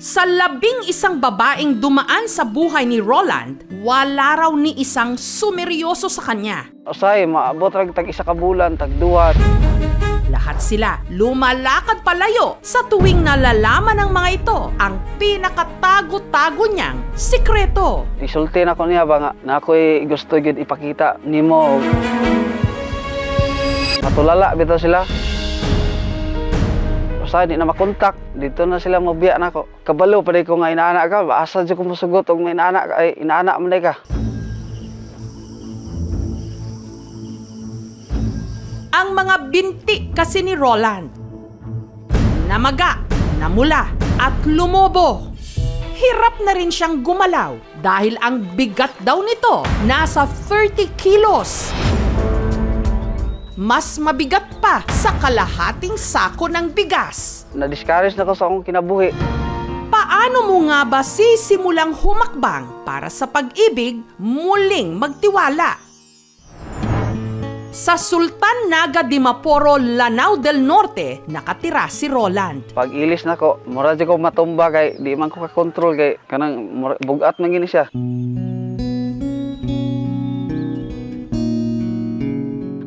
Sa 11 babaeng dumaan sa buhay ni Roland, wala raw ni isang sumeryoso sa kanya. Usay, maabot rag tag isa ka bulan, tag duwa. Lahat sila lumalakad palayo sa tuwing nalalaman ng mga ito ang pinakatago-tago niyang sikreto. Isulti na ko niya ba nga, na ako'y gusto yun ipakita nimo. Matulala bitaw sila. Usay, di na makontak. Dito na sila mabiya na ko. Kabalo pa ko nga inaanak ka. Asa dyan ko masugot og may inaanak ka. Ay, inaanak mo na ka. Ang mga binti kasi ni Roland, namaga, namula at lumobo. Hirap na rin siyang gumalaw dahil ang bigat daw nito nasa 30 kilos. Mas mabigat pa sa kalahating sako ng bigas. Na-discourage na ko sa akong kinabuhi. Paano mo nga ba sisimulang humakbang para sa pag-ibig muling magtiwala? Sa Sultan Naga de Maporo, Lanao del Norte, nakatira si Roland. Pag ilis na ko, mura dyan ko matumba kay di man ko kakontrol kay kanang bugat man gini siya.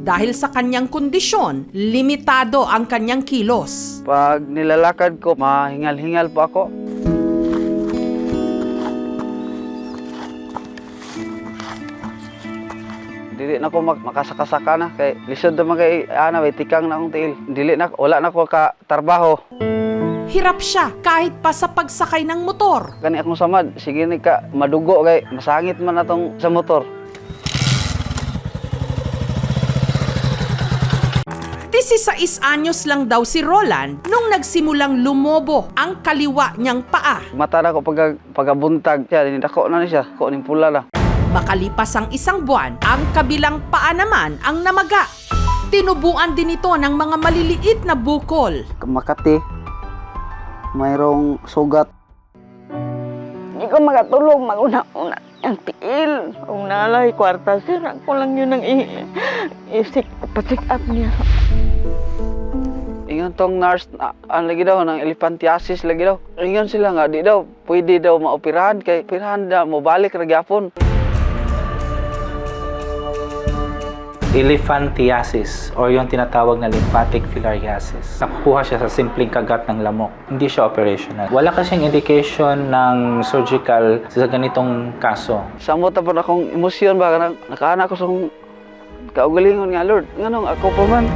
Dahil sa kanyang kondisyon, limitado ang kanyang kilos. Pag nilalakad ko, mahingal-hingal po ako. Dili na ko makasakasaka na kay lisod naman kay ana may tikang na akong tiil. Dili na wala na ko ka trabaho. Hirap siya kahit pa sa pagsakay ng motor. Kani akong samad, sige ni ka madugo kay masangit man atong sa motor. 16 anyos lang daw si Roland nung nagsimulang lumobo ang kaliwa niyang paa. Mata na ko pagabuntag siya, dinidako na siya, ko ning pula na. Makalipas ang isang buwan, ang kabilang paa naman ang namaga. Tinubuan din ito ng mga maliliit na bukol. Makati, mayroong sugat. Hindi ko makatulog, mag-una-una ang tiil. Kung nalay, kwarta, sir, ako lang yun ang pa-check up niya. Ingon tong nurse, ang lagi daw, ng elephantiasis lagi daw. Ingon sila nga, di daw, pwede daw maoperahan, kay operahan na, mabalik na gyapon. Elephantiasis or yung tinatawag na lymphatic filariasis. Nakukuha siya sa simpleng kagat ng lamok. Hindi siya operational. Wala kasing indication ng surgical sa ganitong kaso. Samot na po na akong emosyon ba, nakaanak ko sa kaugalingon nga, Lord, nganong ako pa man.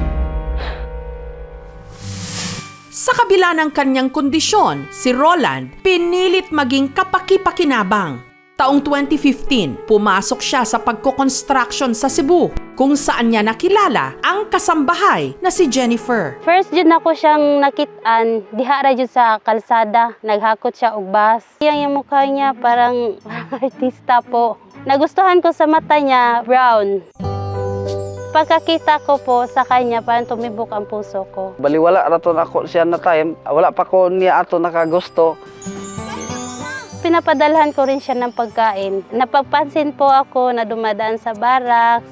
Sa kabila ng kanyang kondisyon, si Roland pinilit maging kapaki-pakinabang. Taong 2015, pumasok siya sa pagko-construction sa Cebu, kung saan niya nakilala ang kasambahay na si Jennifer. First jud nako siyang nakit-an diha ra jud sa kalsada, naghakot siya og bus. Yung mukha niya parang artista po. Nagustuhan ko sa mata niya, brown. Pagkakita ko po sa kanya, parang tumibok ang puso ko. Baliwala raton ako siya na time, wala pa ko niya ato nakagusto. Pinapadalhan ko rin siya ng pagkain. Napagpansin po ako na dumadaan sa barracks.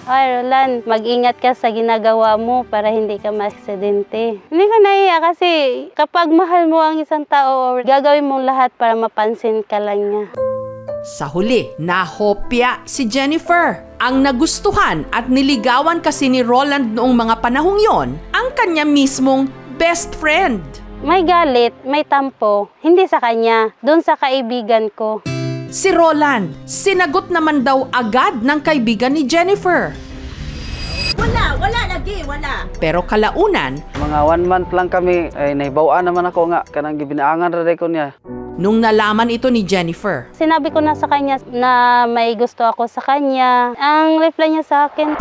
Ay, Roland, mag-ingat ka sa ginagawa mo para hindi ka ma-aksidente. Hindi ko nahiya kasi kapag mahal mo ang isang tao, gagawin mong lahat para mapansin ka lang niya. Sa huli, nahopya si Jennifer. Ang nagustuhan at niligawan kasi ni Roland noong mga panahong yon, ang kanya mismong best friend. May galit, may tampo, hindi sa kanya, doon sa kaibigan ko. Si Roland, sinagot naman daw agad ng kaibigan ni Jennifer. Wala lagi. Pero kalaunan, Mga 1 month lang kami, ay naibawaan naman ako nga, kanang gibinaangan ra ko niya. nung nalaman ito ni Jennifer, Sinabi ko na sa kanya na may gusto ako sa kanya. Ang reply niya sa akin,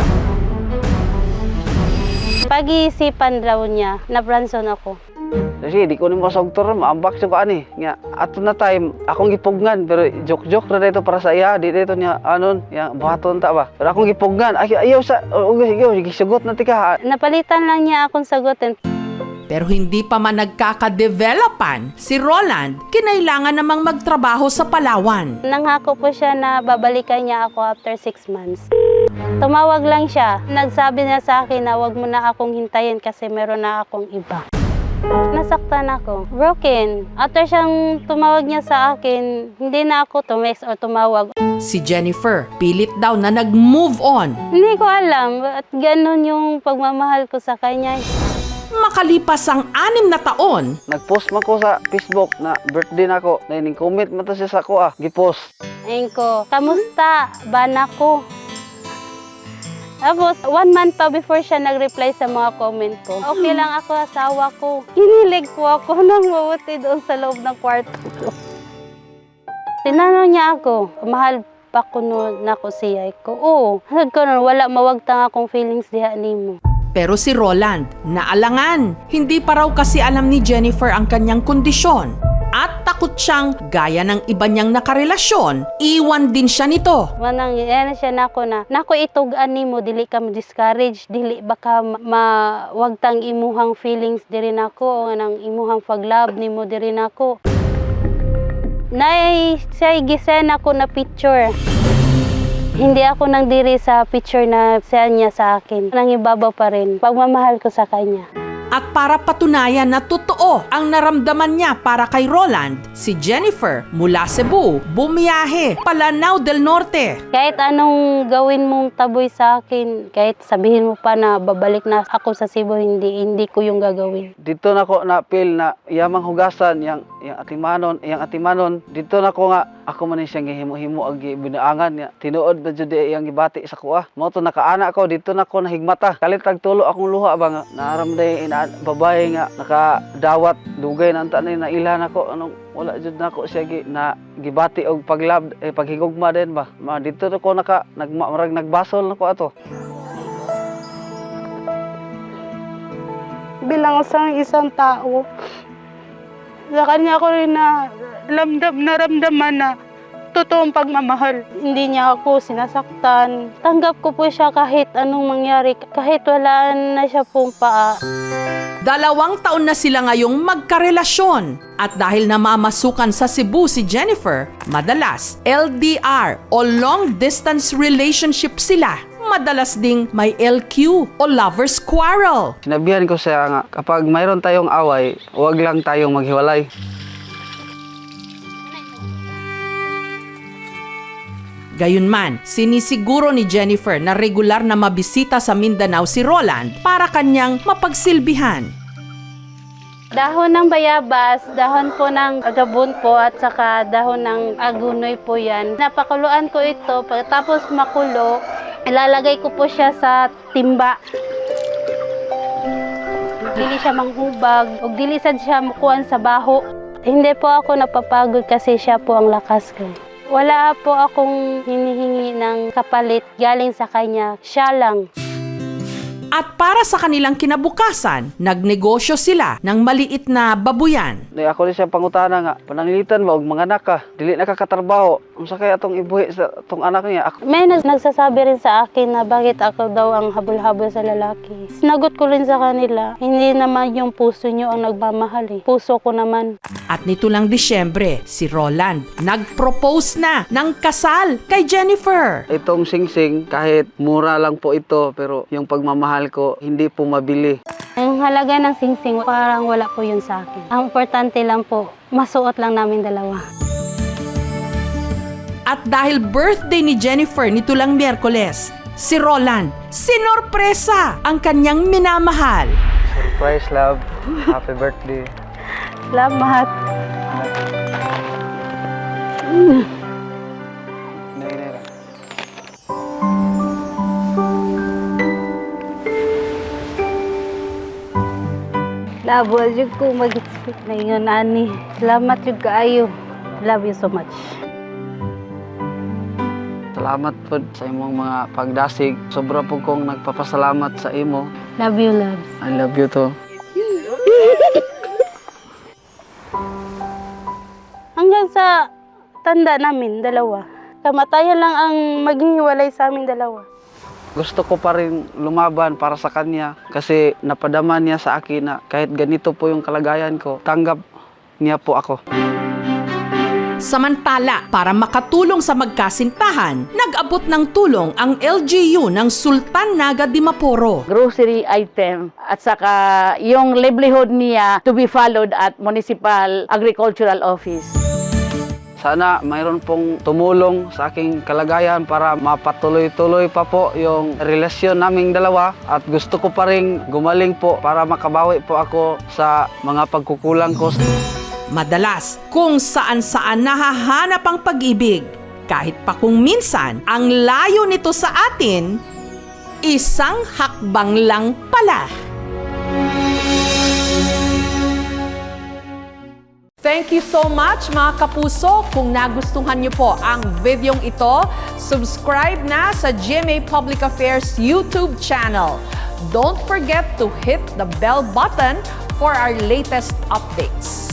pag-iisipan raw niya, nabranson ako. Kasi di ko ni masogtor, maambak siya ko ani. Nga, ato na time, akong gipugnan, pero joke-joke na dito para sa iya, di dito niya, anon, ya, buhaton ta ba. Pero akong gipugnan, ayaw sa, sige, sugot na tika. Napalitan lang niya akong sagutin. pero hindi pa man nagkakadevelopan si Roland, kinailangan namang magtrabaho sa Palawan. Nanghako po siya na babalikan niya ako after 6 months. Tumawag lang siya. Nagsabi niya sa akin na wag mo na akong hintayin kasi meron na akong iba. Nasaktan ako. Broken. After siyang tumawag niya sa akin, hindi na ako tumext or tumawag. Si Jennifer, pilit daw na nag-move on. Hindi ko alam at ganun yung pagmamahal ko sa kanya. Makalipas ang 6 na taon, Nag-post man ko sa Facebook na birthday na ko. Na comment man to siya sa ko gipost. Ayun ko, kamusta? Bana ko. Tapos, 1 month pa before siya nag-reply sa mga comment ko. Okay lang ako, asawa ko. Kinilig po ako nang mabuti doon sa loob ng kwarto ko. Tinanong niya ako, mahal pa ko noon na ko siya ko. Oo, hanggang ko nun, wala mawagtang akong feelings diha nimo. pero si Roland naalangan. Hindi pa raw kasi alam ni Jennifer ang kanyang kondisyon. At takot siyang, gaya ng iba niyang nakarelasyon, iwan din siya nito. Manang yan siya nako na, nako itugan nimo dili ka ma-discourage, dili baka mawagtang imuhang feelings diri nako o nang imuhang pag-love nimo diri nako. Nay say gisen ako na picture. Hindi ako nang diri sa picture na siya niya sa akin. Nang ibabaw pa rin pagmamahal ko sa kanya. At para patunayan na totoo ang naramdaman niya para kay Roland, si Jennifer mula Cebu bumiyahe Palanao del Norte. Kahit anong gawin mong taboy sa akin, kahit sabihin mo pa na babalik na ako sa Cebu, hindi ko yung gagawin. Dito na ko na feel na yamang hugasan yang atimanon dito na ko nga ako man siyang gihimo-himo ang binaangan niya. Tinuod ba jud iyang gibati sa kuha. Mo to nakaana ko dito na ko nahigmata. Kalitag tulo akong luha ba nga naaramday babae nga nakadawat dugay na tanay na ila nako anong wala jud nako siya na gibati og paglab paghigugma din ba. Dito na ko nagbasol nako ato. Bilang isang tao, sa kanya ko rin na naramdaman na totoong pagmamahal. Hindi niya ako sinasaktan. Tanggap ko po siya kahit anong mangyari, kahit wala na siya pong paa. 2 taon na sila ngayong magkarelasyon. At dahil namamasukan sa Cebu si Jennifer, madalas LDR o long distance relationship sila. Madalas ding may LQ o lover's quarrel. Sinabihan ko siya nga kapag mayroon tayong away, huwag lang tayong maghiwalay. Gayunman, sinisiguro ni Jennifer na regular na mabisita sa Mindanao si Roland para kanyang mapagsilbihan. Dahon ng bayabas, dahon po ng agabon po at saka dahon ng agunoy po yan. Napakuluan ko ito, pagkatapos makulo, ilalagay ko po siya sa timba. Dili siya manghubag, o dili sad siya mukuan sa baho. Hindi po ako napapagod kasi siya po ang lakas ko. Wala po akong hinihingi ng kapalit galing sa kanya, siya lang. At para sa kanilang kinabukasan, nagnegosyo sila ng maliit na babuyan. Di ako rin siya pangutana nga, pananglitan ba og mga anak ka, dili nakakatrabaho. Unsa kay atong ibuhi sa atong anak niya? May nagsasabi rin sa akin na bakit ako daw ang habol-habol sa lalaki. Sinagot ko rin sa kanila, hindi naman yung puso nyo ang nagmamahal puso ko naman. At nito lang Disyembre, si Roland nag-propose na ng kasal kay Jennifer. Itong singsing, kahit mura lang po ito, pero yung pagmamahal ko, hindi po mabili. Ang halaga ng singsing, parang wala po yun sa akin. Ang importante lang po, masuot lang namin dalawa. At dahil birthday ni Jennifer nito lang Miyerkules, si Roland sinorpresa ang kanyang minamahal. Surprise, love. Happy birthday. Salamat. Labo jud ko mag-expect na ingon ani. Salamat jud kaayo. Love you so much. Salamat po sa imong mga pagdasig. Sobra po kong nagpapasalamat sa imo. Love you, loves. I love you too. Hanggang sa tanda namin, dalawa. Kamatayan lang ang maghihiwalay sa amin dalawa. Gusto ko pa rin lumaban para sa kanya kasi napadama niya sa akin na kahit ganito po yung kalagayan ko, tanggap niya po ako. Samantala, para makatulong sa magkasintahan, nag-abot ng tulong ang LGU ng Sultan Naga Dimaporo. Grocery item at saka yung livelihood niya to be followed at Municipal Agricultural Office. Sana mayroon pong tumulong sa aking kalagayan para mapatuloy-tuloy pa po yung relasyon naming dalawa at gusto ko pa rin gumaling po para makabawi po ako sa mga pagkukulang ko. Madalas, kung saan-saan nahahanap ang pag-ibig. Kahit pa kung minsan, ang layo nito sa atin, isang hakbang lang pala. Thank you so much mga kapuso. Kung nagustuhan niyo po ang videong ito, subscribe na sa GMA Public Affairs YouTube channel. Don't forget to hit the bell button for our latest updates.